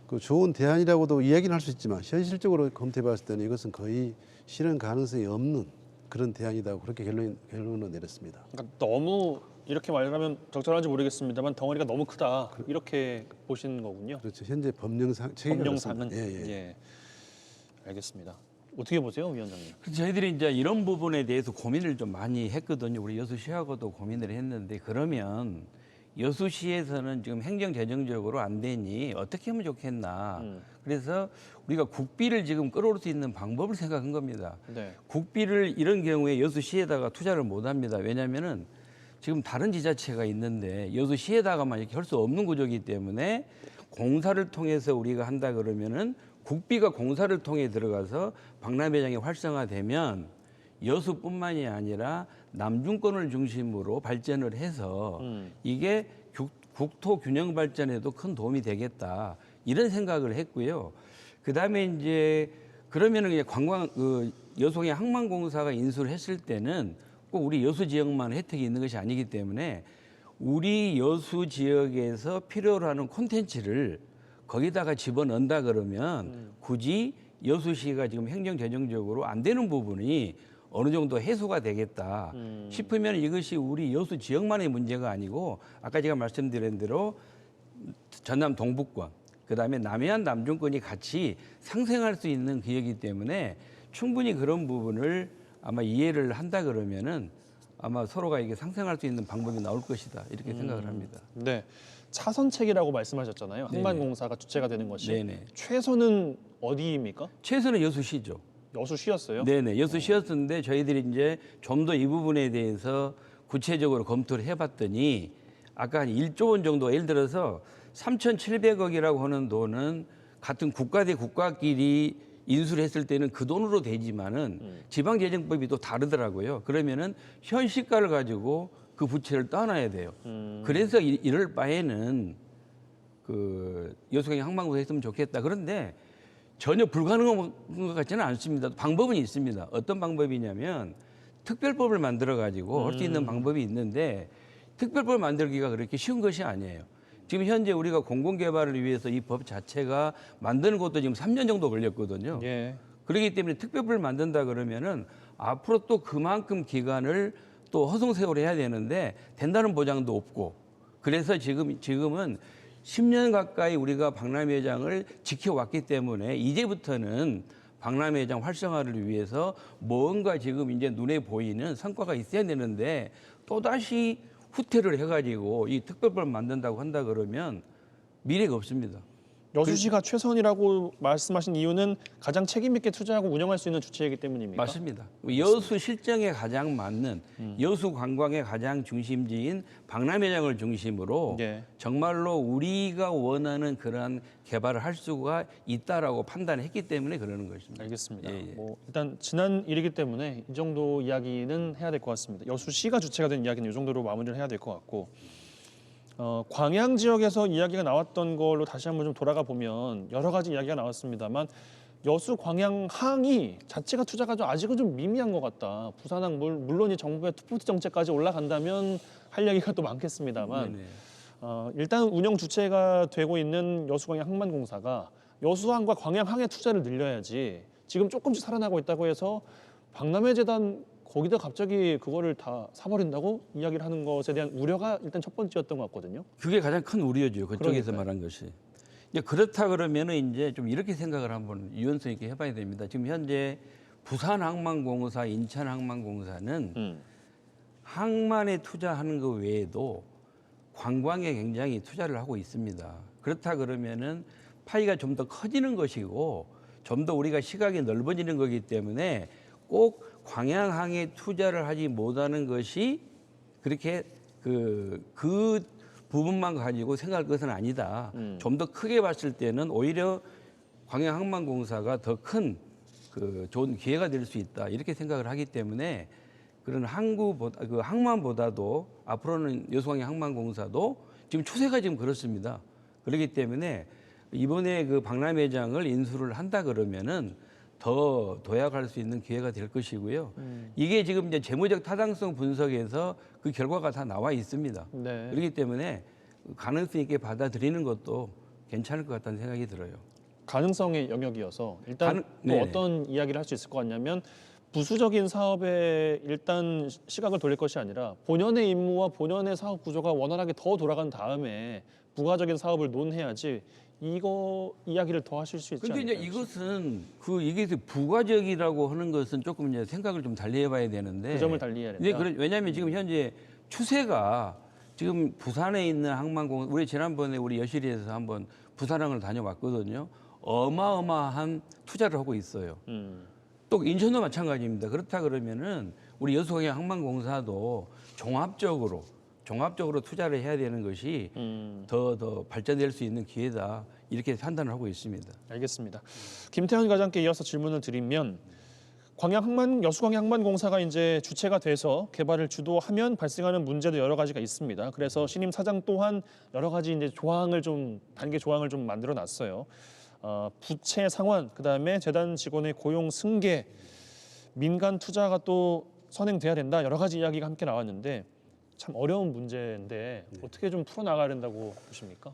[SPEAKER 2] 그 좋은 대안이라고도 이야기는 할 수 있지만 현실적으로 검토해봤을 때는 이것은 거의 실현 가능성이 없는 그런 대안이다 그렇게 결론을 내렸습니다.
[SPEAKER 1] 그러니까 너무 이렇게 말하면 적절한지 모르겠습니다만 덩어리가 너무 크다 이렇게 보시는 거군요.
[SPEAKER 2] 그렇죠. 현재 법령상 체계가
[SPEAKER 1] 법령상은
[SPEAKER 2] 그렇습니다.
[SPEAKER 1] 예. 알겠습니다. 어떻게 보세요, 위원장님?
[SPEAKER 3] 그래서 저희들이 이제 이런 부분에 대해서 고민을 좀 많이 했거든요. 우리 여수시하고도 고민을 했는데 그러면 여수시에서는 지금 행정재정적으로 안 되니 어떻게 하면 좋겠나. 그래서 우리가 국비를 지금 끌어올 수 있는 방법을 생각한 겁니다.
[SPEAKER 1] 네.
[SPEAKER 3] 국비를 이런 경우에 여수시에다가 투자를 못 합니다. 왜냐하면은 지금 다른 지자체가 있는데 여수시에다가만 이렇게 할 수 없는 구조이기 때문에 공사를 통해서 우리가 한다 그러면은 국비가 공사를 통해 들어가서 박람회장이 활성화되면 여수뿐만이 아니라 남중권을 중심으로 발전을 해서 이게 국토 균형 발전에도 큰 도움이 되겠다 이런 생각을 했고요. 그다음에 이제 그러면은 이제 관광 여수광양 항만공사가 인수를 했을 때는 꼭 우리 여수 지역만 혜택이 있는 것이 아니기 때문에 우리 여수 지역에서 필요로 하는 콘텐츠를 거기다가 집어넣는다 그러면 굳이 여수시가 지금 행정재정적으로 안 되는 부분이 어느 정도 해소가 되겠다 싶으면 이것이 우리 여수 지역만의 문제가 아니고 아까 제가 말씀드린 대로 전남 동북권 그다음에 남해안 남중권이 같이 상생할 수 있는 기회이기 때문에 충분히 그런 부분을 아마 이해를 한다 그러면은 아마 서로가 이게 상생할 수 있는 방법이 나올 것이다 이렇게 생각을 합니다.
[SPEAKER 1] 네. 차선책이라고 말씀하셨잖아요.
[SPEAKER 3] 네네.
[SPEAKER 1] 항만공사가 주체가 되는 것이.
[SPEAKER 3] 네네.
[SPEAKER 1] 최선은 어디입니까?
[SPEAKER 3] 최선은 여수시죠.
[SPEAKER 1] 여수시였어요?
[SPEAKER 3] 네네. 여수시였는데 저희들이 이제 좀 더 이 부분에 대해서 구체적으로 검토를 해봤더니 아까 한 1조 원 정도 예를 들어서 3,700억이라고 하는 돈은 같은 국가 대 국가끼리 인수를 했을 때는 그 돈으로 되지만은 지방재정법이 또 다르더라고요. 그러면은 현 시가를 가지고 그 부채를 떠나야 돼요. 그래서 이럴 바에는 그 여수광양 항만공사 했으면 좋겠다. 그런데 전혀 불가능한 것 같지는 않습니다. 방법은 있습니다. 어떤 방법이냐면 특별법을 만들어 가지고 할 수 있는 방법이 있는데 특별법을 만들기가 그렇게 쉬운 것이 아니에요. 지금 현재 우리가 공공개발을 위해서 이 법 자체가 만드는 것도 지금 3년 정도 걸렸거든요.
[SPEAKER 1] 예.
[SPEAKER 3] 그렇기 때문에 특별법을 만든다 그러면은 앞으로 또 그만큼 기간을 또 허송세월을 해야 되는데 된다는 보장도 없고 그래서 지금은 10년 가까이 우리가 박람회장을 지켜왔기 때문에 이제부터는 박람회장 활성화를 위해서 뭔가 지금 이제 눈에 보이는 성과가 있어야 되는데 또다시 후퇴를 해가지고 이 특별법을 만든다고 한다 그러면 미래가 없습니다.
[SPEAKER 1] 여수시가 최선이라고 말씀하신 이유는 가장 책임 있게 투자하고 운영할 수 있는 주체이기 때문입니까?
[SPEAKER 3] 맞습니다. 여수 실정에 가장 맞는 여수 관광의 가장 중심지인 박람회장을 중심으로
[SPEAKER 1] 예.
[SPEAKER 3] 정말로 우리가 원하는 그러한 개발을 할 수가 있다라고 판단했기 때문에 그러는 것입니다.
[SPEAKER 1] 알겠습니다.
[SPEAKER 3] 예, 예.
[SPEAKER 1] 뭐 일단 지난 일이기 때문에 이 정도 이야기는 해야 될 것 같습니다. 여수시가 주체가 된 이야기는 이 정도로 마무리를 해야 될 것 같고 광양 지역에서 이야기가 나왔던 걸로 다시 한번 좀 돌아가 보면 여러 가지 이야기가 나왔습니다만 여수 광양항이 자체가 투자가 아직은 좀 미미한 것 같다. 부산항 물론 이 정부의 투포트 정책까지 올라간다면 할 얘기가 또 많겠습니다만
[SPEAKER 3] 네네.
[SPEAKER 1] 일단 운영 주체가 되고 있는 여수광양 항만공사가 여수항과 광양항에 투자를 늘려야지 지금 조금씩 살아나고 있다고 해서 박람회재단 거기다 갑자기 그거를 다 사버린다고 이야기를 하는 것에 대한 우려가 일단 첫 번째였던 것 같거든요.
[SPEAKER 3] 그게 가장 큰 우려죠. 그쪽에서
[SPEAKER 1] 그러니까요.
[SPEAKER 3] 말한 것이. 이제 그렇다 그러면은 이제 좀 이렇게 생각을 한번 유연성 있게 해봐야 됩니다. 지금 현재 부산항만공사, 인천항만공사는 항만에 투자하는 것 외에도 관광에 굉장히 투자를 하고 있습니다. 그렇다 그러면은 파이가 좀 더 커지는 것이고 좀 더 우리가 시각이 넓어지는 거기 때문에 꼭 광양항에 투자를 하지 못하는 것이 그렇게 그 부분만 가지고 생각할 것은 아니다. 좀 더 크게 봤을 때는 오히려 광양항만공사가 더 큰 그 좋은 기회가 될 수 있다. 이렇게 생각을 하기 때문에 그런 그 항만보다도 앞으로는 여수광양 항만공사도 지금 추세가 지금 그렇습니다. 그렇기 때문에 이번에 그 박람회장을 인수를 한다 그러면은 더 도약할 수 있는 기회가 될 것이고요. 이게 지금 이제 재무적 타당성 분석에서 그 결과가 다 나와 있습니다.
[SPEAKER 1] 네.
[SPEAKER 3] 그렇기 때문에 가능성 있게 받아들이는 것도 괜찮을 것 같다는 생각이 들어요.
[SPEAKER 1] 가능성의 영역이어서 일단 또
[SPEAKER 3] 네네.
[SPEAKER 1] 어떤 이야기를 할 수 있을 것 같냐면 부수적인 사업에 일단 시각을 돌릴 것이 아니라 본연의 임무와 본연의 사업 구조가 원활하게 더 돌아간 다음에 부가적인 사업을 논해야지 이거 이야기를 더 하실 수 있지
[SPEAKER 3] 근데
[SPEAKER 1] 않을까요?
[SPEAKER 3] 이제 이것은 이게 부가적이라고 하는 것은 조금 이제 생각을 좀 달리 해봐야 되는데
[SPEAKER 1] 그 점을 달리 해야 된다.
[SPEAKER 3] 왜냐하면 지금 현재 추세가 지금 부산에 있는 항만공 우리 지난번에 우리 여실에서 한번 부산항을 다녀왔거든요. 어마어마한 투자를 하고 있어요. 또 인천도 마찬가지입니다. 그렇다 그러면은 우리 여수광역 항만공사도 종합적으로 투자를 해야 되는 것이 더 발전될 수 있는 기회다 이렇게 판단을 하고 있습니다.
[SPEAKER 1] 알겠습니다. 김태현 과장께 이어서 질문을 드리면 여수광역항만공사가 이제 주체가 돼서 개발을 주도하면 발생하는 문제도 여러 가지가 있습니다. 그래서 신임 사장 또한 여러 가지 이제 단계 조항을 좀 만들어 놨어요. 부채 상환, 그다음에 재단 직원의 고용 승계, 민간 투자가 또 선행돼야 된다. 여러 가지 이야기가 함께 나왔는데 참 어려운 문제인데 어떻게 좀 풀어나가야 된다고 보십니까?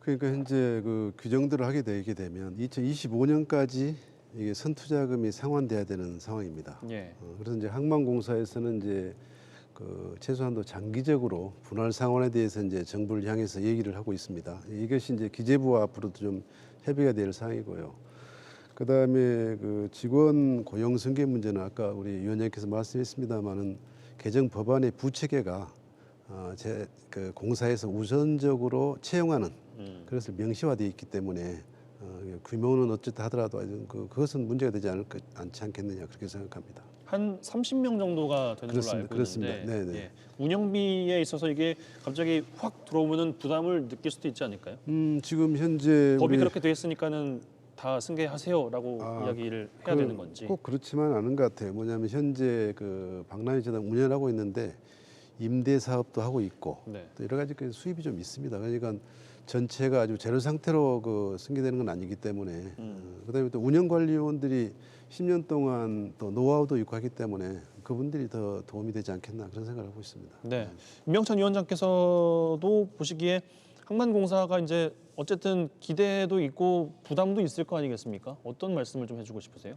[SPEAKER 2] 그러니까 현재 그 규정들을 하게 되게 되면 2025년까지 이게 선투자금이 상환돼야 되는 상황입니다.
[SPEAKER 1] 예.
[SPEAKER 2] 그래서 이제 항만공사에서는 이제 그 최소한도 장기적으로 분할 상환에 대해서 이제 정부를 향해서 얘기를 하고 있습니다. 이것이 이제 기재부와 앞으로도 좀 협의가 될 사항이고요. 그다음에 그 직원 고용 승계 문제는 아까 우리 위원장께서 말씀했습니다마는 개정 법안의 부체계가 그 공사에서 우선적으로 채용하는 그것을 명시화되어 있기 때문에 규모는 어쨌든 하더라도 그것은 문제가 되지 않지 않겠느냐 그렇게 생각합니다.
[SPEAKER 1] 한 30명 정도가 되는 걸로 알고
[SPEAKER 2] 그렇습니다.
[SPEAKER 1] 있는데
[SPEAKER 2] 네네.
[SPEAKER 1] 예. 운영비에 있어서 이게 갑자기 확 들어오면은 부담을 느낄 수도 있지 않을까요?
[SPEAKER 2] 지금 현재
[SPEAKER 1] 법이 그렇게 돼 있으니까는 다 승계하세요라고 이야기를 해야 되는 건지.
[SPEAKER 2] 꼭 그렇지만 않은 것 같아요. 뭐냐면 현재 그 박람회 재단 운영하고 있는데 임대 사업도 하고 있고
[SPEAKER 1] 네.
[SPEAKER 2] 또 여러 가지 그 수입이 좀 있습니다. 그러니까 전체가 아주 제로 상태로 그 승계되는 건 아니기 때문에 그다음에 또 운영관리원들이 10년 동안 또 노하우도 있고 하기 때문에 그분들이 더 도움이 되지 않겠나 그런 생각을 하고 있습니다.
[SPEAKER 1] 네. 임명찬 위원장께서도 보시기에 항만공사가 이제 어쨌든 기대도 있고 부담도 있을 거 아니겠습니까? 어떤 말씀을 좀 해주고 싶으세요?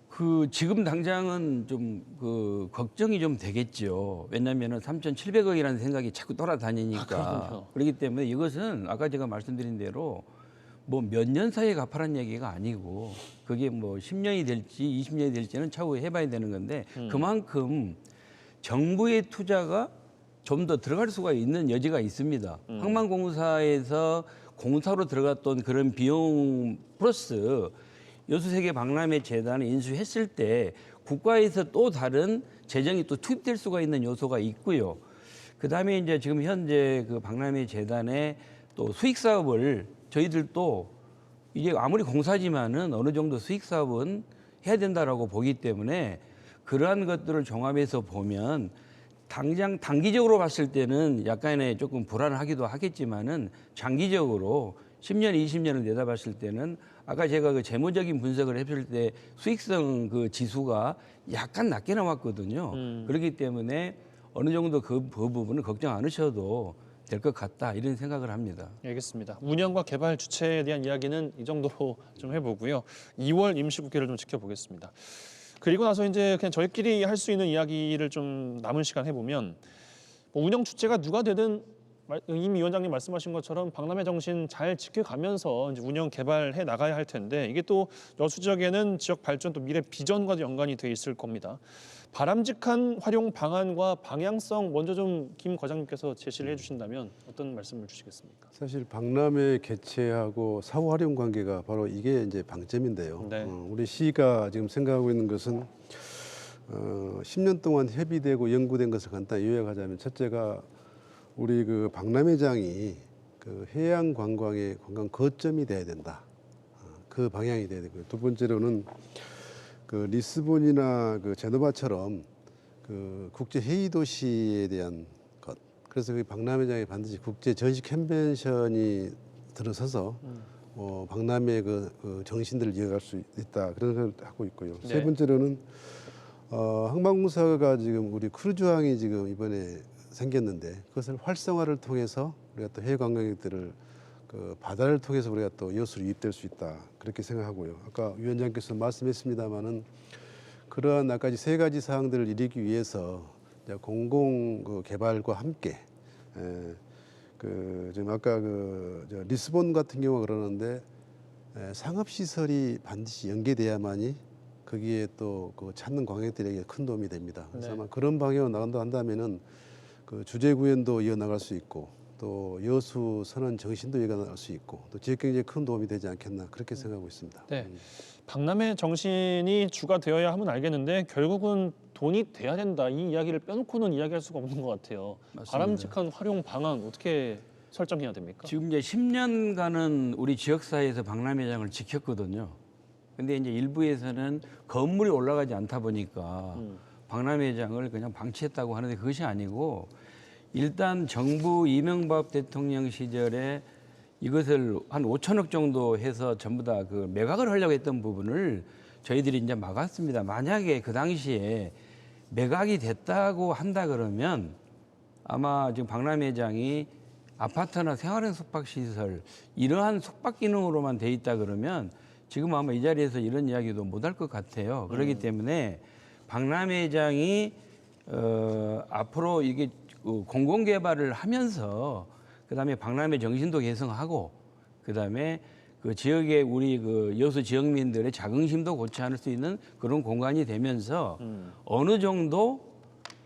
[SPEAKER 3] 그 지금 당장은 좀 그 걱정이 좀 되겠죠. 왜냐하면은 3,700억이라는 생각이 자꾸 돌아다니니까. 그렇기 때문에 이것은 아까 제가 말씀드린 대로 뭐 몇 년 사이에 갚아라는 얘기가 아니고 그게 뭐 10년이 될지 20년이 될지는 차후에 해봐야 되는 건데 그만큼 정부의 투자가 좀 더 들어갈 수가 있는 여지가 있습니다. 항만공사에서 공사로 들어갔던 그런 비용 플러스 여수세계 박람회 재단을 인수했을 때 국가에서 또 다른 재정이 또 투입될 수가 있는 요소가 있고요. 그다음에 이제 지금 현재 그 박람회 재단의 또 수익 사업을 저희들도 이게 아무리 공사지만은 어느 정도 수익 사업은 해야 된다라고 보기 때문에 그러한 것들을 종합해서 보면 당장 단기적으로 봤을 때는 약간의 조금 불안하기도 하겠지만은 장기적으로 10년, 20년을 내다봤을 때는 아까 제가 그 재무적인 분석을 했을 때 수익성 그 지수가 약간 낮게 나왔거든요. 그렇기 때문에 어느 정도 그 부분은 걱정 않으셔도 될 것 같다 이런 생각을 합니다.
[SPEAKER 1] 알겠습니다. 운영과 개발 주체에 대한 이야기는 이 정도로 좀 해보고요. 2월 임시국회를 좀 지켜보겠습니다. 그리고 나서 이제 그냥 저희끼리 할 수 있는 이야기를 좀 남은 시간 해보면 뭐 운영 주체가 누가 되든 임 위원장님 말씀하신 것처럼 박람회 정신 잘 지켜가면서 이제 운영 개발해 나가야 할 텐데 이게 또 여수 지역에는 지역 발전 또 미래 비전과도 연관이 돼 있을 겁니다. 바람직한 활용 방안과 방향성 먼저 좀 김 과장님께서 제시를 해주신다면 어떤 말씀을 주시겠습니까?
[SPEAKER 2] 사실 박람회 개최하고 사후 활용 관계가 바로 이게 이제 방점인데요.
[SPEAKER 1] 네.
[SPEAKER 2] 우리 시가 지금 생각하고 있는 것은 10년 동안 협의되고 연구된 것을 간단히 요약하자면 첫째가 우리 그 박람회장이 그 해양 관광의 관광 거점이 돼야 된다. 그 방향이 돼야 되고요. 두 번째로는 그 리스본이나 그 제노바처럼 그 국제 회의 도시에 대한 것. 그래서 그 박람회장이 반드시 국제 전시 컨벤션이 들어서서 박람회 그 정신들을 이어갈 수 있다 그런 생각을 하고 있고요.
[SPEAKER 1] 네.
[SPEAKER 2] 세 번째로는 항만공사가 지금 우리 크루즈항이 지금 이번에 생겼는데 그것을 활성화를 통해서 우리가 또 해외 관광객들을 그 바다를 통해서 우리가 또 여수로 유입될 수 있다 그렇게 생각하고요. 아까 위원장께서 말씀했습니다마는 그러한 아까 세 가지 사항들을 이루기 위해서 공공 그 개발과 함께 그 지금 아까 저 리스본 같은 경우가 그러는데 상업 시설이 반드시 연계돼야만이 거기에 또 그 찾는 관광객들에게 큰 도움이 됩니다. 그래서
[SPEAKER 1] 네.
[SPEAKER 2] 아마 그런 방향으로 나간다 한다면은 그 주재 구현도 이어나갈 수 있고 또 여수 선언 정신도 이어나갈 수 있고 또 지역 경제에 큰 도움이 되지 않겠나 그렇게 생각하고 있습니다.
[SPEAKER 1] 네. 박람회 정신이 주가 되어야 하면 알겠는데 결국은 돈이 돼야 된다. 이 이야기를 빼놓고는 이야기할 수가 없는 것 같아요.
[SPEAKER 3] 맞습니다.
[SPEAKER 1] 바람직한 활용 방안 어떻게 설정해야 됩니까?
[SPEAKER 3] 지금 이제 10년간은 우리 지역사회에서 박람회장을 지켰거든요. 근데 이제 일부에서는 건물이 올라가지 않다 보니까 박람회장을 그냥 방치했다고 하는데 그것이 아니고 일단 정부 이명박 대통령 시절에 이것을 한 5천억 정도 해서 전부 다 그 매각을 하려고 했던 부분을 저희들이 이제 막았습니다. 만약에 그 당시에 매각이 됐다고 한다 그러면 아마 지금 박람회장이 아파트나 생활형 숙박시설 이러한 숙박 기능으로만 돼 있다 그러면 지금 아마 이 자리에서 이런 이야기도 못 할 것 같아요. 그렇기 때문에 박람회장이 앞으로 이게 공공개발을 하면서 그다음에 박람회 정신도 개성하고 그다음에 그 지역의 우리 그 여수 지역민들의 자긍심도 고취할 수 있는 그런 공간이 되면서 어느 정도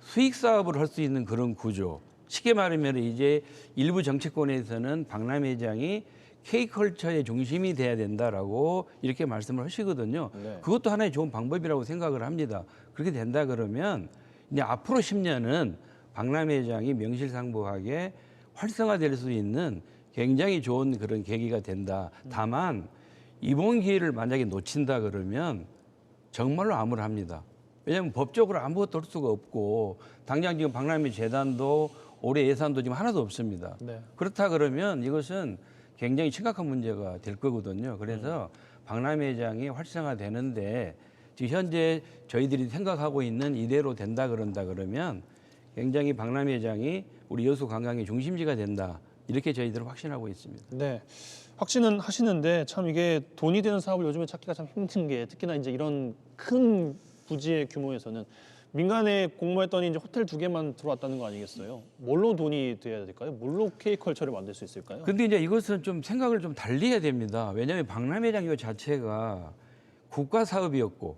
[SPEAKER 3] 수익 사업을 할 수 있는 그런 구조. 쉽게 말하면 이제 일부 정치권에서는 박람회장이 K컬처의 중심이 돼야 된다라고 이렇게 말씀을 하시거든요.
[SPEAKER 1] 네.
[SPEAKER 3] 그것도 하나의 좋은 방법이라고 생각을 합니다. 그렇게 된다 그러면 이제 앞으로 10년은 박람회장이 명실상부하게 활성화될 수 있는 굉장히 좋은 그런 계기가 된다. 다만 이번 기회를 만약에 놓친다 그러면 정말로 암울합니다. 왜냐하면 법적으로 아무것도 할 수가 없고 당장 지금 박람회 재단도 올해 예산도 지금 하나도 없습니다.
[SPEAKER 1] 네.
[SPEAKER 3] 그렇다 그러면 이것은 굉장히 심각한 문제가 될 거거든요. 그래서 박람회장이 활성화되는데 지금 현재 저희들이 생각하고 있는 이대로 된다 그런다 그러면 굉장히 박람회장이 우리 여수 관광의 중심지가 된다. 이렇게 저희들은 확신하고 있습니다.
[SPEAKER 1] 네. 확신은 하시는데 참 이게 돈이 되는 사업을 요즘에 찾기가 참 힘든 게 특히나 이제 이런 큰 부지의 규모에서는 민간에 공모했더니 이제 호텔 2개만 들어왔다는 거 아니겠어요? 뭘로 돈이 돼야 될까요? 뭘로 K컬처를 만들 수 있을까요?
[SPEAKER 3] 근데 이제 이것은 좀 생각을 좀 달리 해야 됩니다. 왜냐하면 박람회장 이 자체가 국가 사업이었고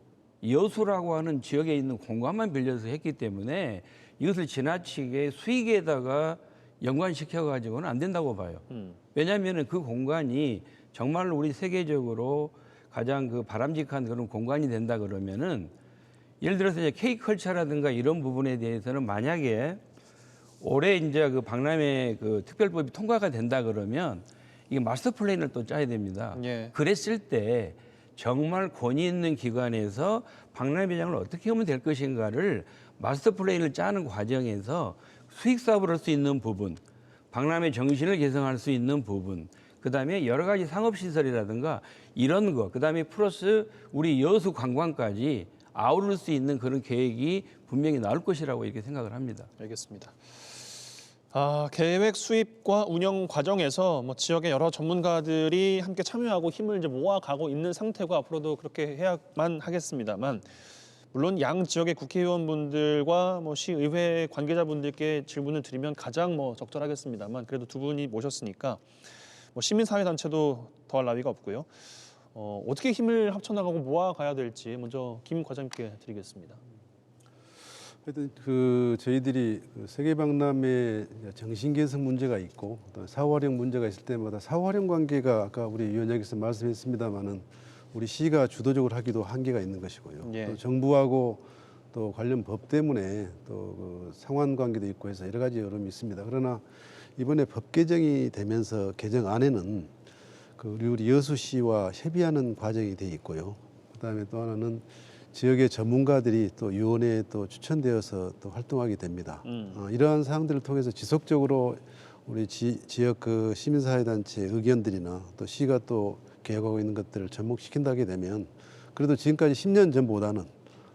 [SPEAKER 3] 여수라고 하는 지역에 있는 공간만 빌려서 했기 때문에 이것을 지나치게 수익에다가 연관시켜 가지고는 안 된다고 봐요. 왜냐하면 그 공간이 정말로 우리 세계적으로 가장 그 바람직한 그런 공간이 된다 그러면은 예를 들어서 이제 K컬처라든가 이런 부분에 대해서는 만약에 올해 이제 그 박람회 그 특별법이 통과가 된다 그러면 이게 마스터 플랜을 또 짜야 됩니다.
[SPEAKER 1] 예.
[SPEAKER 3] 그랬을 때 정말 권위 있는 기관에서 박람회장을 어떻게 하면 될 것인가를 마스터 플랜을 짜는 과정에서 수익 사업을 할 수 있는 부분, 박람회 정신을 개성할 수 있는 부분, 그다음에 여러 가지 상업 시설이라든가 이런 거, 그다음에 플러스 우리 여수 관광까지 아우를 수 있는 그런 계획이 분명히 나올 것이라고 이렇게 생각을 합니다.
[SPEAKER 1] 알겠습니다. 계획 수립과 운영 과정에서 뭐 지역의 여러 전문가들이 함께 참여하고 힘을 이제 모아가고 있는 상태고 앞으로도 그렇게 해야만 하겠습니다만 물론 양 지역의 국회의원분들과 뭐 시의회 관계자분들께 질문을 드리면 가장 뭐 적절하겠습니다만 그래도 두 분이 모셨으니까 뭐 시민사회단체도 더할 나위가 없고요. 어떻게 힘을 합쳐나가고 모아가야 될지 먼저 김 과장님께 드리겠습니다.
[SPEAKER 2] 하여튼 그 저희들이 그 세계 박람회 정신 개선 문제가 있고 또 사후활용 문제가 있을 때마다 사후활용 관계가 아까 우리 위원장께서 말씀했습니다마는 우리 시가 주도적으로 하기도 한계가 있는 것이고요.
[SPEAKER 1] 예.
[SPEAKER 2] 또 정부하고 또 관련 법 때문에 또 그 상환 관계도 있고 해서 여러 가지 어려움이 있습니다. 그러나 이번에 법 개정이 되면서 개정 안에는 그 우리 여수시와 협의하는 과정이 돼 있고요. 그다음에 또 하나는 지역의 전문가들이 또 위원회에 또 추천되어서 또 활동하게 됩니다. 이러한 사항들을 통해서 지속적으로 우리 지역 그 시민사회단체 의견들이나 또 시가 또 계획하고 있는 것들을 접목시킨다게 되면 그래도 지금까지 10년 전보다는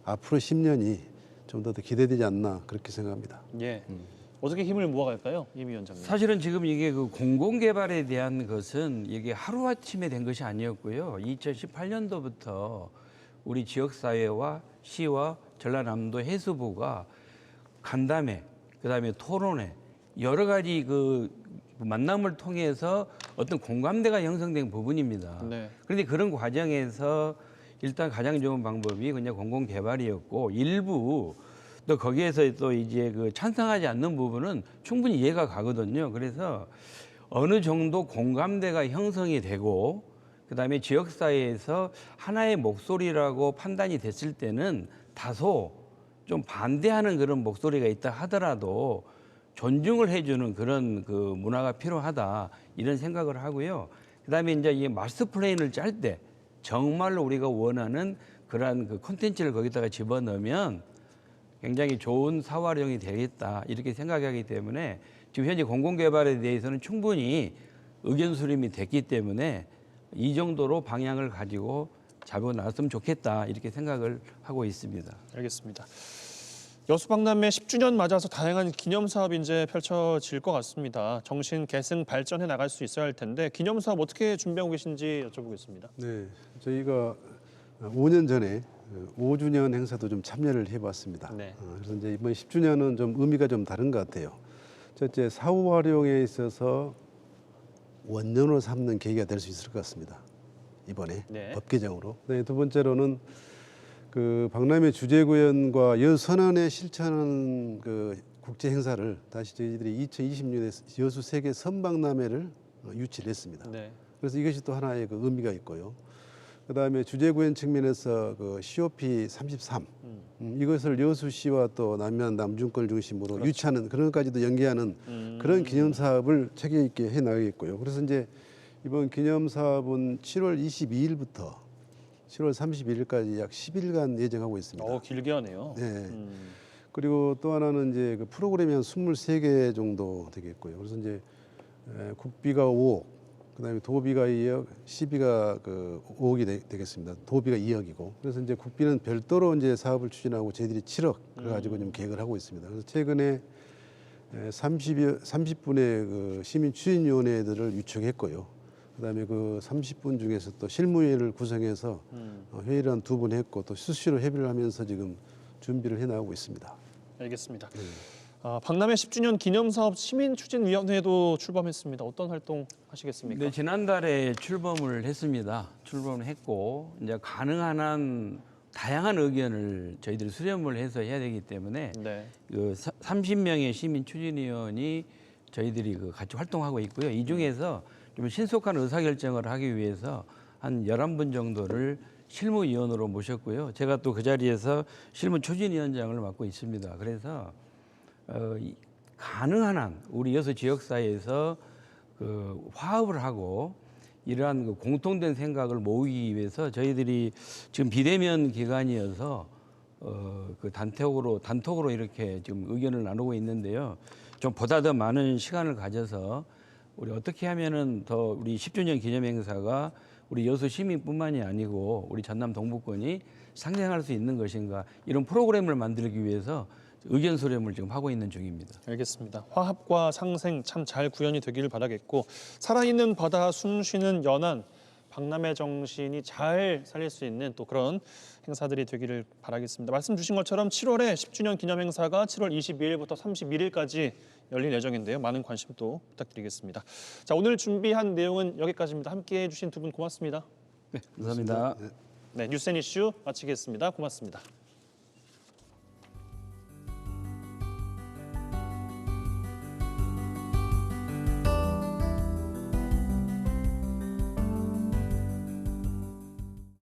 [SPEAKER 2] 앞으로 10년이 좀 더 기대되지 않나 그렇게 생각합니다.
[SPEAKER 1] 예. 어떻게 힘을 모아갈까요, 임 위원장님?
[SPEAKER 3] 사실은 지금 이게 그 공공개발에 대한 것은 이게 하루아침에 된 것이 아니었고요. 2018년도부터 우리 지역사회와 시와 전라남도 해수부가 간담회, 그다음에 토론회, 여러 가지 그 만남을 통해서 어떤 공감대가 형성된 부분입니다.
[SPEAKER 1] 네.
[SPEAKER 3] 그런데 그런 과정에서 일단 가장 좋은 방법이 그냥 공공개발이었고 일부 또 거기에서 또 이제 그 찬성하지 않는 부분은 충분히 이해가 가거든요. 그래서 어느 정도 공감대가 형성이 되고 그다음에 지역사회에서 하나의 목소리라고 판단이 됐을 때는 다소 좀 반대하는 그런 목소리가 있다 하더라도 존중을 해주는 그런 그 문화가 필요하다 이런 생각을 하고요. 그다음에 이제 이 마스터 플랜을 짤 때 정말로 우리가 원하는 그러한 그 콘텐츠를 거기다가 집어넣으면 굉장히 좋은 사활용이 되겠다 이렇게 생각하기 때문에 지금 현재 공공개발에 대해서는 충분히 의견 수렴이 됐기 때문에 이 정도로 방향을 가지고 잡아 나왔으면 좋겠다 이렇게 생각을 하고 있습니다.
[SPEAKER 1] 알겠습니다. 여수박람회 10주년 맞아서 다양한 기념 사업이 이제 펼쳐질 것 같습니다. 정신 계승 발전해 나갈 수 있어야 할 텐데 기념 사업 어떻게 준비하고 계신지 여쭤보겠습니다.
[SPEAKER 2] 네, 저희가 5년 전에 5주년 행사도 좀 참여를 해봤습니다.
[SPEAKER 1] 네.
[SPEAKER 2] 그래서 이제 이번 10주년은 좀 의미가 좀 다른 것 같아요. 첫째, 사후 활용에 있어서 원년으로 삼는 계기가 될 수 있을 것 같습니다. 이번에
[SPEAKER 1] 네.
[SPEAKER 2] 법 개정으로. 네, 두 번째로는 그 박람회 주재구연과 여선언에 실천하는 그 국제 행사를 다시 저희들이 2026년에 여수 세계 선박람회를 유치를 했습니다.
[SPEAKER 1] 네.
[SPEAKER 2] 그래서 이것이 또 하나의 그 의미가 있고요. 그다음에 주재구연 측면에서 그 COP 33 이것을 여수시와 또 남면 남중권을 중심으로
[SPEAKER 1] 그렇죠.
[SPEAKER 2] 유치하는 그런 것까지도 연계하는 그런 기념 사업을 체계 있게 해 나가겠고요. 그래서 이제 이번 기념 사업은 7월 22일부터 7월 31일까지 약 10일간 예정하고 있습니다.
[SPEAKER 1] 길게 하네요.
[SPEAKER 2] 네. 그리고 또 하나는 이제 그 프로그램이 한 23개 정도 되겠고요. 그래서 이제 국비가 5억, 그다음에 도비가 2억, 시비가 그 5억이 되겠습니다. 도비가 2억이고. 그래서 이제 국비는 별도로 이제 사업을 추진하고 저희들이 7억 그래 가지고 좀 계획을 하고 있습니다. 그래서 최근에 30분의 그 시민 추진위원회들을 유치했고요. 그다음에 그 30분 중에서 또 실무회의를 구성해서 회의를 한 2번 했고 또 수시로 협의를 하면서 지금 준비를 해 나가고 있습니다.
[SPEAKER 1] 알겠습니다. 박람회 10주년 기념사업 시민추진위원회도 출범했습니다. 어떤 활동 하시겠습니까?
[SPEAKER 3] 네, 지난달에 출범을 했습니다. 출범을 했고 이제 가능한 한 다양한 의견을 저희들이 수렴을 해서 해야 되기 때문에
[SPEAKER 1] 네.
[SPEAKER 3] 그 30명의 시민 추진위원이 저희들이 그 같이 활동하고 있고요. 이 중에서 좀 신속한 의사결정을 하기 위해서 한 11분 정도를 실무위원으로 모셨고요. 제가 또 그 자리에서 실무추진위원장을 맡고 있습니다. 그래서 가능한 한 우리 여수 지역사회에서 그 화합을 하고 이러한 그 공통된 생각을 모으기 위해서 저희들이 지금 비대면 기간이어서 그 단톡으로 이렇게 지금 의견을 나누고 있는데요. 좀 보다 더 많은 시간을 가져서 우리 어떻게 하면은 더 우리 10주년 기념 행사가 우리 여수 시민뿐만이 아니고 우리 전남 동부권이 상생할 수 있는 것인가 이런 프로그램을 만들기 위해서 의견 수렴을 지금 하고 있는 중입니다.
[SPEAKER 1] 알겠습니다. 화합과 상생 참 잘 구현이 되기를 바라겠고 살아있는 바다 숨쉬는 연안 박람회 정신이 잘 살릴 수 있는 또 그런 행사들이 되기를 바라겠습니다. 말씀 주신 것처럼 7월에 10주년 기념 행사가 7월 22일부터 31일까지 열릴 예정인데요. 많은 관심 또 부탁드리겠습니다. 자, 오늘 준비한 내용은 여기까지입니다. 함께해 주신 두 분 고맙습니다.
[SPEAKER 3] 네, 감사합니다.
[SPEAKER 1] 네, 뉴스 앤 이슈 마치겠습니다. 고맙습니다.